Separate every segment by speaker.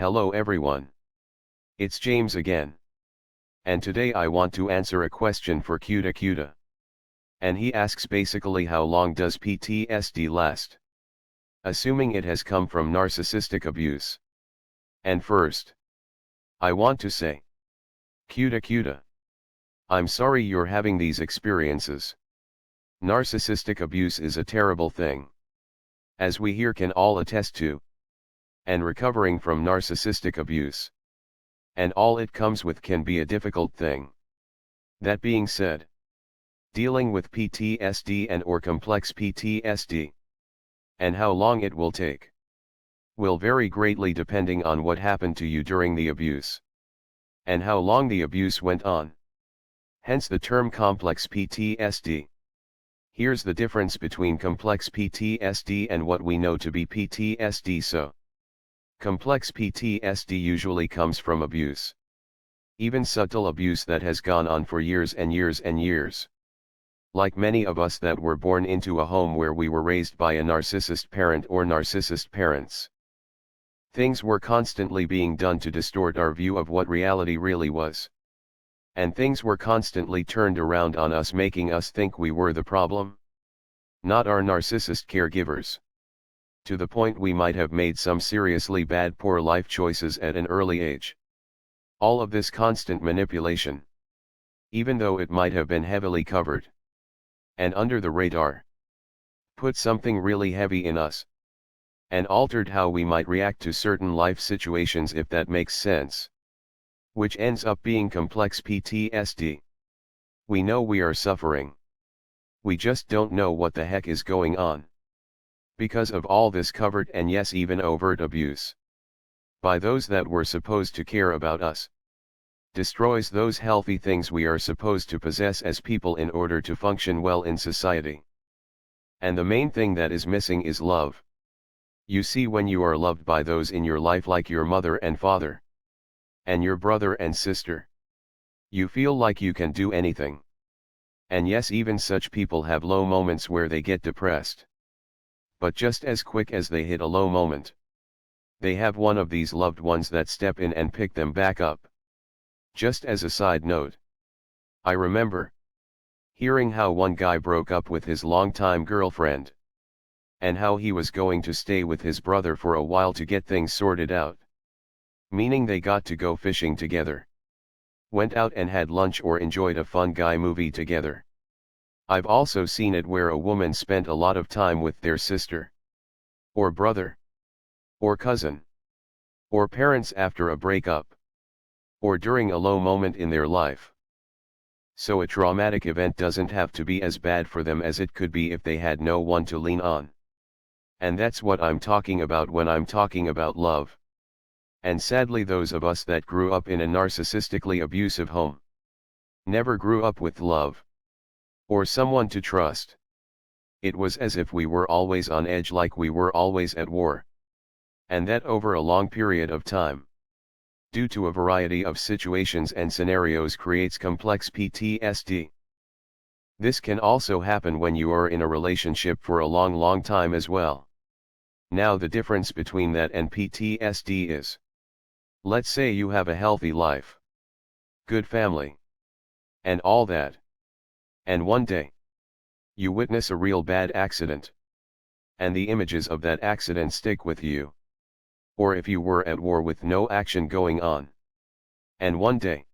Speaker 1: Hello everyone. It's James again. And today I want to answer a question for Cuta Cuta. And he asks basically, how long does PTSD last? Assuming it has come from narcissistic abuse. And first, I want to say, Cuta Cuta, I'm sorry you're having these experiences. Narcissistic abuse is a terrible thing, as we here can all attest to. And recovering from narcissistic abuse, and all it comes with, can be a difficult thing. That being said, dealing with PTSD and or complex PTSD, and how long it will take, will vary greatly depending on what happened to you during the abuse, and how long the abuse went on. Hence the term complex PTSD. Here's the difference between complex PTSD and what we know to be PTSD. So, complex PTSD usually comes from abuse. Even subtle abuse that has gone on for years and years and years. Like many of us that were born into a home where we were raised by a narcissist parent or narcissist parents. Things were constantly being done to distort our view of what reality really was. And things were constantly turned around on us, making us think we were the problem, not our narcissist caregivers. To the point we might have made some seriously bad, poor life choices at an early age. All of this constant manipulation, even though it might have been heavily covered and under the radar, put something really heavy in us, and altered how we might react to certain life situations, if that makes sense. Which ends up being complex PTSD. We know we are suffering. We just don't know what the heck is going on. Because of all this covert and yes, even overt abuse by those that were supposed to care about us, destroys those healthy things we are supposed to possess as people in order to function well in society. And the main thing that is missing is love. You see, when you are loved by those in your life like your mother and father, and your brother and sister, you feel like you can do anything. And yes, even such people have low moments where they get depressed. But just as quick as they hit a low moment, they have one of these loved ones that step in and pick them back up. Just as a side note, I remember hearing how one guy broke up with his longtime girlfriend, and how he was going to stay with his brother for a while to get things sorted out. Meaning they got to go fishing together, went out and had lunch or enjoyed a fun guy movie together. I've also seen it where a woman spent a lot of time with their sister, or brother, or cousin, or parents after a breakup, or during a low moment in their life. So a traumatic event doesn't have to be as bad for them as it could be if they had no one to lean on. And that's what I'm talking about when I'm talking about love. And sadly, those of us that grew up in a narcissistically abusive home never grew up with love, or someone to trust. It was as if we were always on edge, like we were always at war. And that over a long period of time, due to a variety of situations and scenarios, creates complex PTSD. This can also happen when you are in a relationship for a long time as well. Now the difference between that and PTSD is, let's say you have a healthy life, good family, and all that. And one day, you witness a real bad accident, and the images of that accident stick with you. Or if you were at war with no action going on, and one day,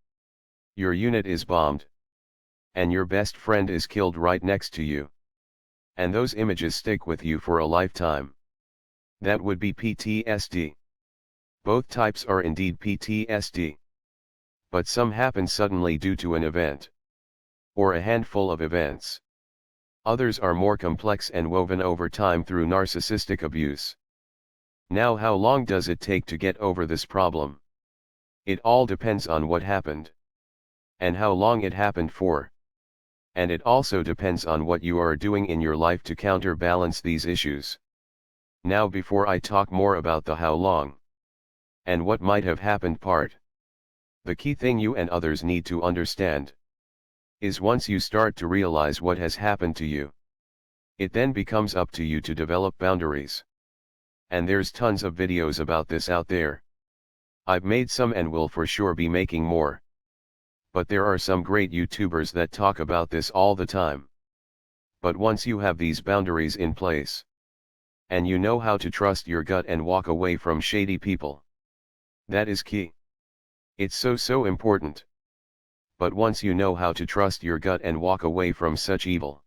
Speaker 1: your unit is bombed, and your best friend is killed right next to you, and those images stick with you for a lifetime. That would be PTSD. Both types are indeed PTSD. But some happen suddenly due to an event, or a handful of events. Others are more complex and woven over time through narcissistic abuse. Now, how long does it take to get over this problem? It all depends on what happened, and how long it happened for. And it also depends on what you are doing in your life to counterbalance these issues. Now, before I talk more about the how long and what might have happened part, the key thing you and others need to understand is, once you start to realize what has happened to you, it then becomes up to you to develop boundaries. And there's tons of videos about this out there. I've made some and will for sure be making more. But there are some great YouTubers that talk about this all the time. But once you have these boundaries in place, and you know how to trust your gut and walk away from shady people, that is key. It's so important. But once you know how to trust your gut and walk away from such evil,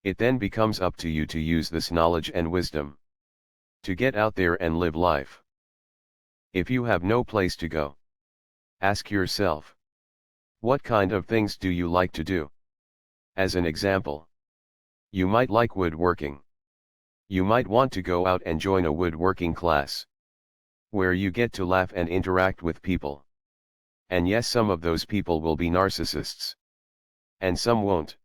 Speaker 1: it then becomes up to you to use this knowledge and wisdom to get out there and live life. If you have no place to go, ask yourself, what kind of things do you like to do? As an example, you might like woodworking. You might want to go out and join a woodworking class, where you get to laugh and interact with people. And yes, some of those people will be narcissists. And some won't.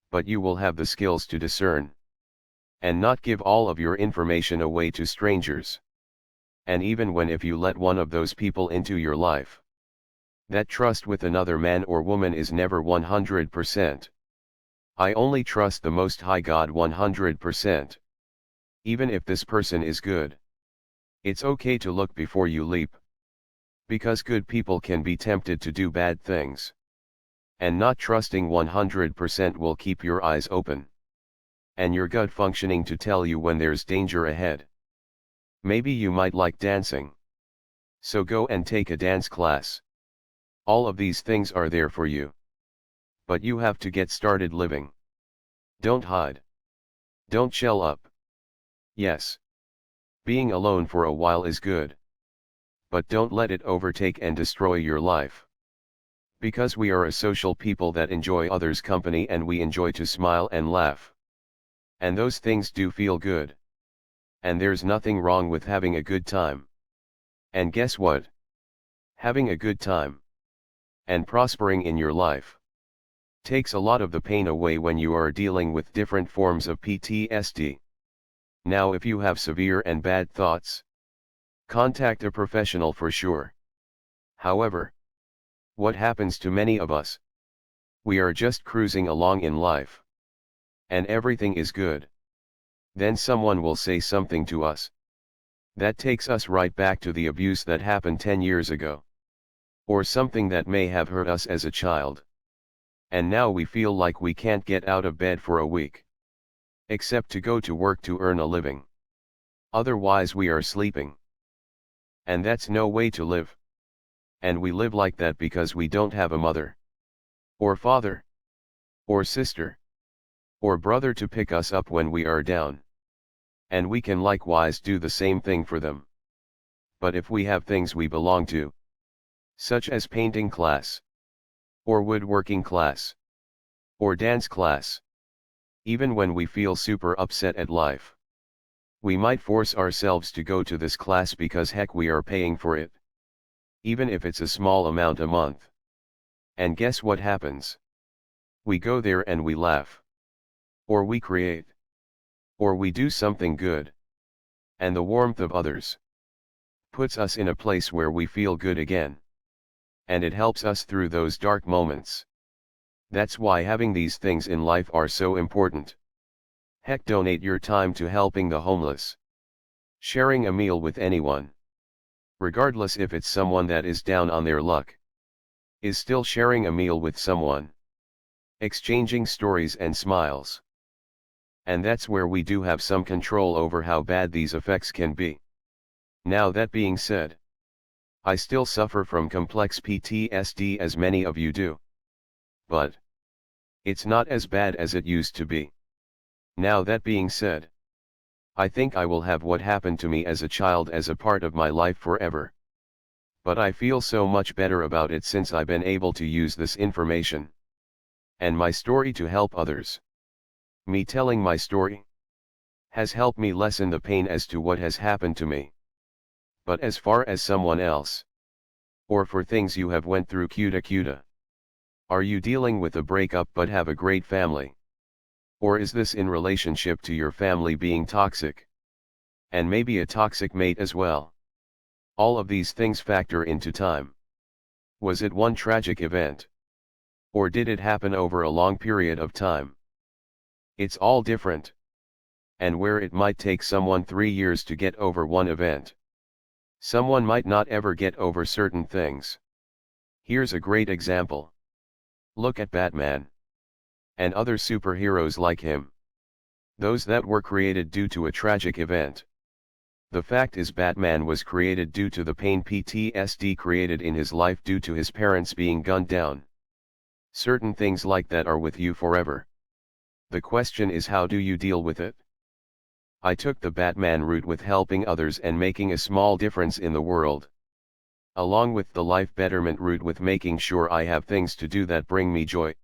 Speaker 1: But you will have the skills to discern, and not give all of your information away to strangers. And even if you let one of those people into your life, that trust with another man or woman is never 100%. I only trust the Most High God 100%. Even if this person is good, it's okay to look before you leap. Because good people can be tempted to do bad things. And not trusting 100% will keep your eyes open, and your gut functioning to tell you when there's danger ahead. Maybe you might like dancing. So go and take a dance class. All of these things are there for you. But you have to get started living. Don't hide. Don't shell up. Yes, being alone for a while is good. But don't let it overtake and destroy your life. Because we are a social people that enjoy others' company, and we enjoy to smile and laugh. And those things do feel good. And there's nothing wrong with having a good time. And guess what? Having a good time and prospering in your life takes a lot of the pain away when you are dealing with different forms of PTSD. Now, if you have severe and bad thoughts, contact a professional for sure. However, what happens to many of us? We are just cruising along in life, and everything is good. Then someone will say something to us that takes us right back to the abuse that happened 10 years ago. Or something that may have hurt us as a child. And now we feel like we can't get out of bed for a week, except to go to work to earn a living. Otherwise we are sleeping. And that's no way to live. And we live like that because we don't have a mother, or father, or sister, or brother to pick us up when we are down. And we can likewise do the same thing for them. But if we have things we belong to, such as painting class, or woodworking class, or dance class, even when we feel super upset at life, we might force ourselves to go to this class because heck, we are paying for it. Even if it's a small amount a month. And guess what happens? We go there and we laugh. Or we create. Or we do something good. And the warmth of others puts us in a place where we feel good again. And it helps us through those dark moments. That's why having these things in life are so important. Heck, donate your time to helping the homeless. Sharing a meal with anyone, regardless if it's someone that is down on their luck, is still sharing a meal with someone. Exchanging stories and smiles. And that's where we do have some control over how bad these effects can be. Now, that being said, I still suffer from complex PTSD as many of you do. But it's not as bad as it used to be. Now, that being said, I think I will have what happened to me as a child as a part of my life forever. But I feel so much better about it since I've been able to use this information and my story to help others. Me telling my story has helped me lessen the pain as to what has happened to me. But as far as someone else, or for things you have went through, cuta, are you dealing with a breakup but have a great family? Or is this in relationship to your family being toxic? And maybe a toxic mate as well. All of these things factor into time. Was it one tragic event? Or did it happen over a long period of time? It's all different. And where it might take someone 3 years to get over one event, Someone might not ever get over certain things. Here's a great example. Look at Batman. And other superheroes like him. Those that were created due to a tragic event. The fact is Batman was created due to the pain PTSD created in his life due to his parents being gunned down. Certain things like that are with you forever. The question is, how do you deal with it? I took the Batman route with helping others and making a small difference in the world. Along with the life betterment route with making sure I have things to do that bring me joy,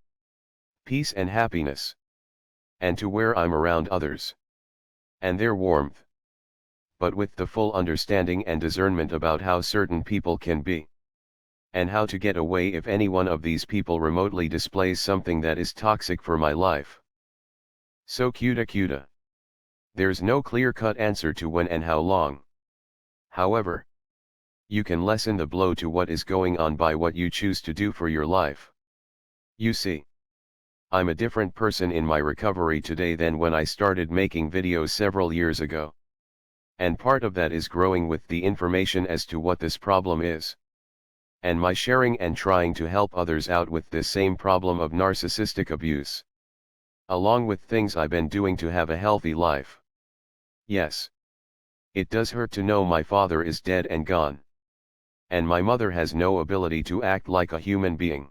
Speaker 1: peace and happiness. And to where I'm around others. And their warmth. But with the full understanding and discernment about how certain people can be. And how to get away if any one of these people remotely displays something that is toxic for my life. So cuta. There's no clear-cut answer to when and how long. However, you can lessen the blow to what is going on by what you choose to do for your life. You see, I'm a different person in my recovery today than when I started making videos several years ago. And part of that is growing with the information as to what this problem is. And my sharing and trying to help others out with this same problem of narcissistic abuse. Along with things I've been doing to have a healthy life. Yes. It does hurt to know my father is dead and gone. And my mother has no ability to act like a human being.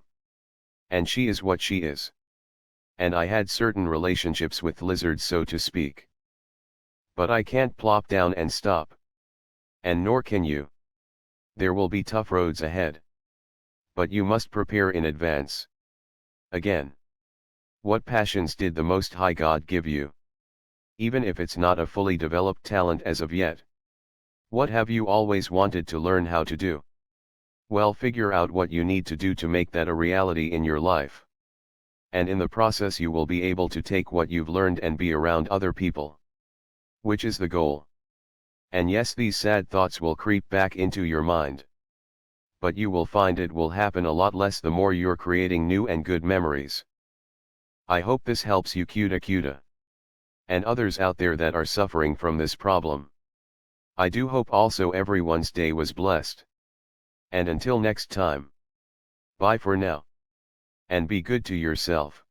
Speaker 1: And she is what she is. And I had certain relationships with lizards, so to speak. But I can't plop down and stop. And nor can you. There will be tough roads ahead. But you must prepare in advance. Again. What passions did the Most High God give you? Even if it's not a fully developed talent as of yet. What have you always wanted to learn how to do? Well, figure out what you need to do to make that a reality in your life. And in the process you will be able to take what you've learned and be around other people. Which is the goal. And yes, these sad thoughts will creep back into your mind. But you will find it will happen a lot less the more you're creating new and good memories. I hope this helps you cuta. And others out there that are suffering from this problem. I do hope also everyone's day was blessed. And until next time. Bye for now. And be good to yourself.